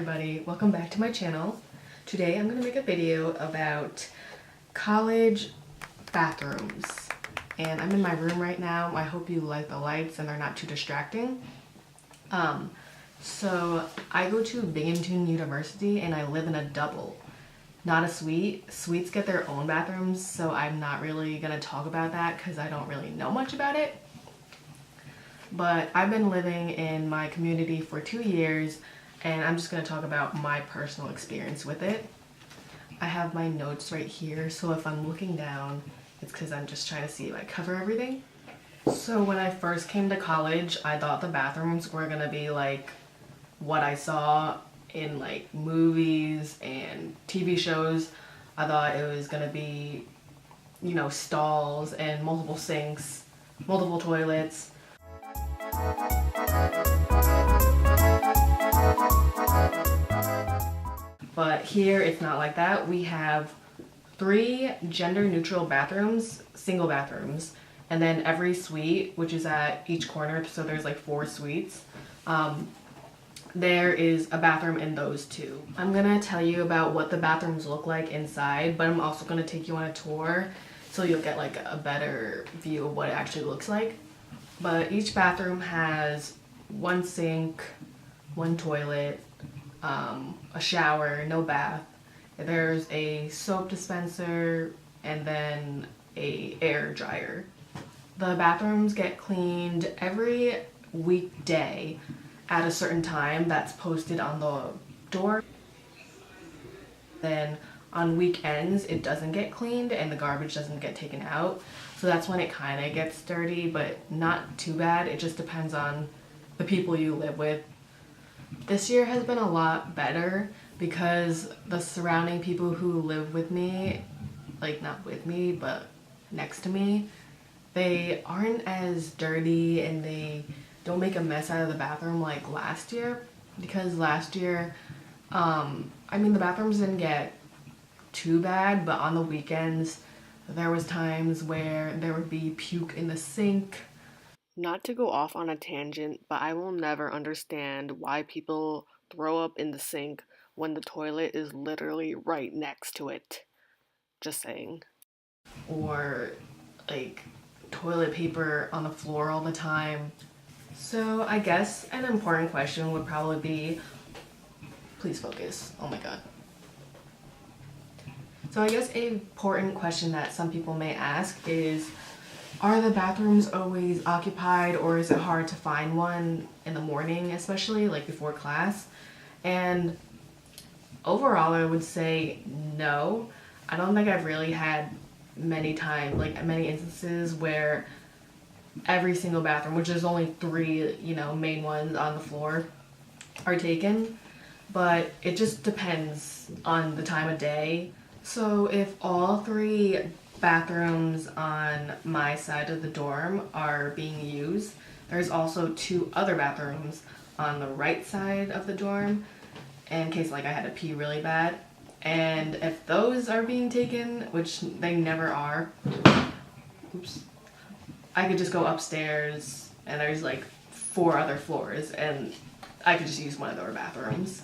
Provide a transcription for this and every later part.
everybody, welcome back to my channel. Today I'm going to make a video about college bathrooms. And I'm in my room right now. I hope you like the lights and they're not too distracting. So I go to Binghamton University and I live in a double, not a suite. Suites get their own bathrooms, so I'm not really going to talk about that because I don't really know much about it. But I've been living in my community for 2 years and I'm just going to talk about my personal experience with it. I have my notes right here, so if I'm looking down, it's because I'm just trying to see if I cover everything. So when I first came to college, I thought the bathrooms were going to be like what I saw in like movies and TV shows. I thought it was going to be, you know, stalls and multiple sinks, multiple toilets. But here it's not like that. We have 3 gender-neutral bathrooms, single bathrooms, and then every suite, which is at each corner, so there's like 4 suites, there is a bathroom in those 2. I'm gonna tell you about what the bathrooms look like inside, but I'm also gonna take you on a tour so you'll get like a better view of what it actually looks like. But each bathroom has 1 sink, 1 toilet, a shower, no bath. There's a soap dispenser and then a air dryer. The bathrooms get cleaned every weekday at a certain time that's posted on the door. Then on weekends it doesn't get cleaned and the garbage doesn't get taken out. So that's when it kind of gets dirty, but not too bad. It just depends on the people you live with. This year has been a lot better because the surrounding people who live with me, like not with me, but next to me, they aren't as dirty and they don't make a mess out of the bathroom like last year. Because last year, I mean, the bathrooms didn't get too bad, but on the weekends, there was times where there would be puke in the sink. Not to go off on a tangent, but I will never understand why people throw up in the sink when the toilet is literally right next to it. Just saying. Or like toilet paper on the floor all the time. So I guess an important question would probably be, please focus, oh my god. So I guess an important question that some people may ask is, are the bathrooms always occupied or is it hard to find one in the morning, especially like before class? And overall I would say no. I don't think I've really had many instances where every single bathroom, which there's only 3, you know, main ones on the floor, are taken. But it just depends on the time of day. So if all 3 bathrooms on my side of the dorm are being used, there's also 2 other bathrooms on the right side of the dorm in case like I had to pee really bad. And if those are being taken, which they never are, oops, I could just go upstairs and there's like 4 other floors and I could just use one of their bathrooms.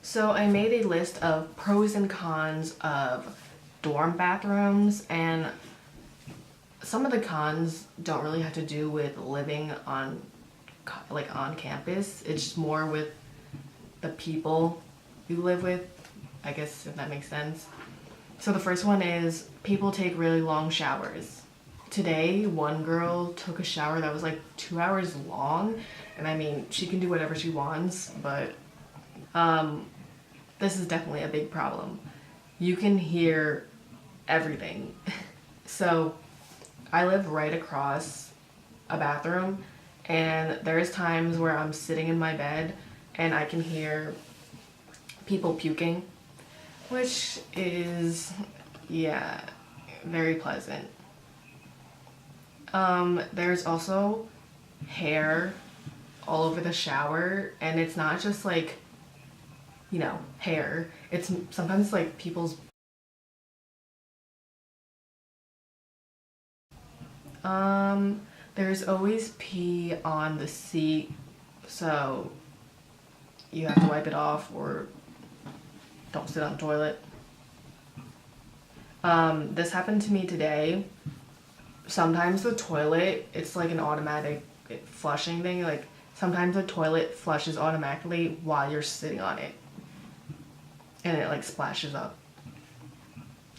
So I made a list of pros and cons of dorm bathrooms, and some of the cons don't really have to do with living on campus. It's just more with the people you live with, I guess, if that makes sense. So the first one is people take really long showers. Today, one girl took a shower that was like 2 hours long, and I mean, she can do whatever she wants, but this is definitely a big problem. You can hear everything. So I live right across a bathroom and there's times where I'm sitting in my bed and I can hear people puking, which is, yeah, very pleasant. There's also hair all over the shower, and it's not just like, you know, hair. It's sometimes like people's there's always pee on the seat, so you have to wipe it off or Don't sit on the toilet. This happened to me today. Sometimes the toilet, it's like an automatic flushing thing. Like sometimes the toilet flushes automatically while you're sitting on it. And it like splashes up.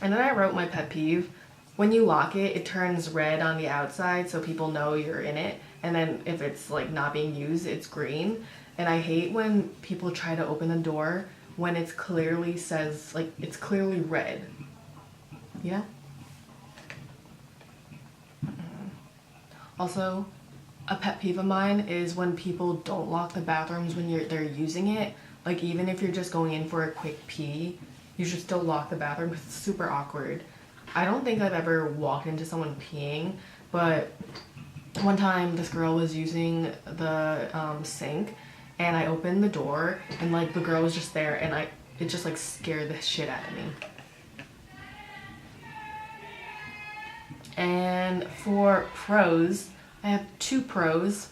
And then I wrote my pet peeve. When you lock it, it turns red on the outside so people know you're in it. And then if it's like not being used, it's green. And I hate when people try to open the door when it's clearly says, like, it's clearly red. Yeah? Also, a pet peeve of mine is when people don't lock the bathrooms when they're using it. Like, even if you're just going in for a quick pee, you should still lock the bathroom because it's super awkward. I don't think I've ever walked into someone peeing, but one time this girl was using the sink, and I opened the door, and like the girl was just there, and it just like scared the shit out of me. And for pros, I have 2 pros.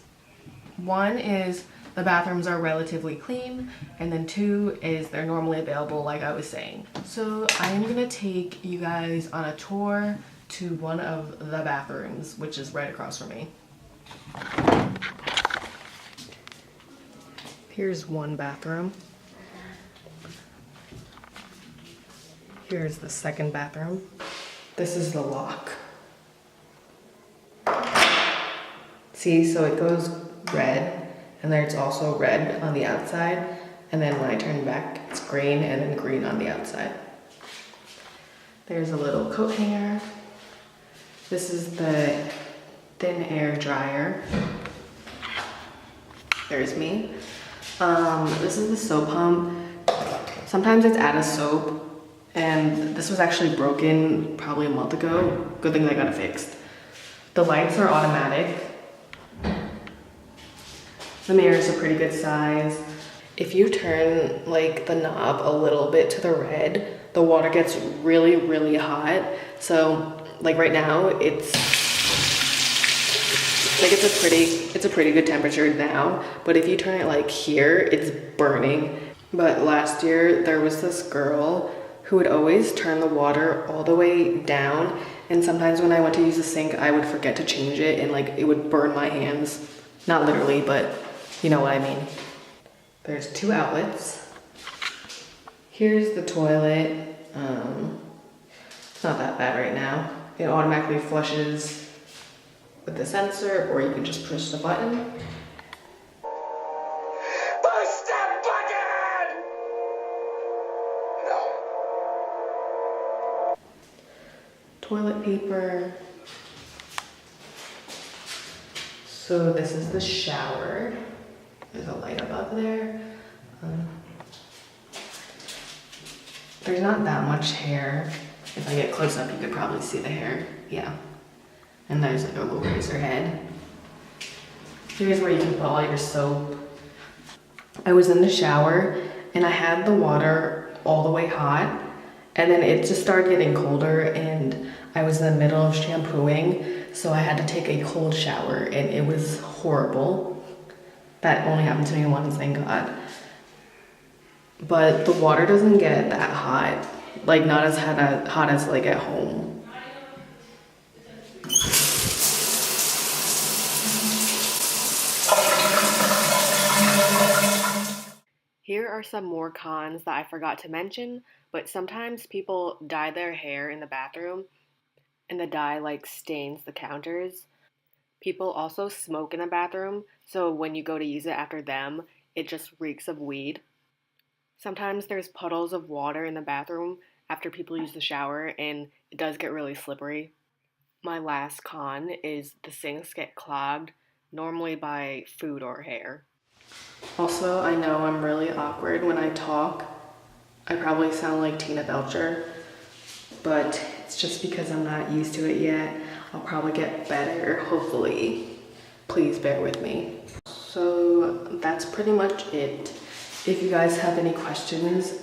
One is the bathrooms are relatively clean, and then 2 is they're normally available, like I was saying. So I am gonna take you guys on a tour to one of the bathrooms, which is right across from me. Here's one bathroom. Here's the second bathroom. This is the lock. See, so it goes red, and there's also red on the outside, and then when I turn back, it's green, and then green on the outside. There's a little coat hanger. This is the thin air dryer. There's me. This is the soap pump. Sometimes it's out of soap, and this was actually broken probably a month ago. Good thing I got it fixed. The lights are automatic. The mirror is a pretty good size. If you turn like the knob a little bit to the red, the water gets really, really hot. So like right now, it's a pretty good temperature now. But if you turn it like here, it's burning. But last year there was this girl who would always turn the water all the way down. And sometimes when I went to use the sink, I would forget to change it, and like it would burn my hands. Not literally, but you know what I mean. There's 2 outlets. Here's the toilet. It's not that bad right now. It automatically flushes with the sensor, or you can just push the button. Push that button! No. Toilet paper. So this is the shower. There's a light above there. There's not that much hair. If I get close up, you could probably see the hair. Yeah. And there's like a little razor head. Here's where you can put all your soap. I was in the shower and I had the water all the way hot, and then it just started getting colder, and I was in the middle of shampooing, so I had to take a cold shower, and it was horrible. That only happened to me once, thank God. But the water doesn't get that hot, like not as hot as like at home. Here are some more cons that I forgot to mention, but sometimes people dye their hair in the bathroom, and the dye like stains the counters. People also smoke in the bathroom, so when you go to use it after them, it just reeks of weed. Sometimes there's puddles of water in the bathroom after people use the shower, and it does get really slippery. My last con is the sinks get clogged, normally by food or hair. Also, I know I'm really awkward when I talk. I probably sound like Tina Belcher, but it's just because I'm not used to it yet. I'll probably get better, hopefully. Please bear with me. So that's pretty much it. If you guys have any questions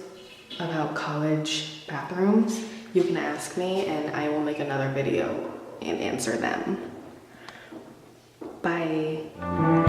about college bathrooms, you can ask me and I will make another video and answer them. Bye.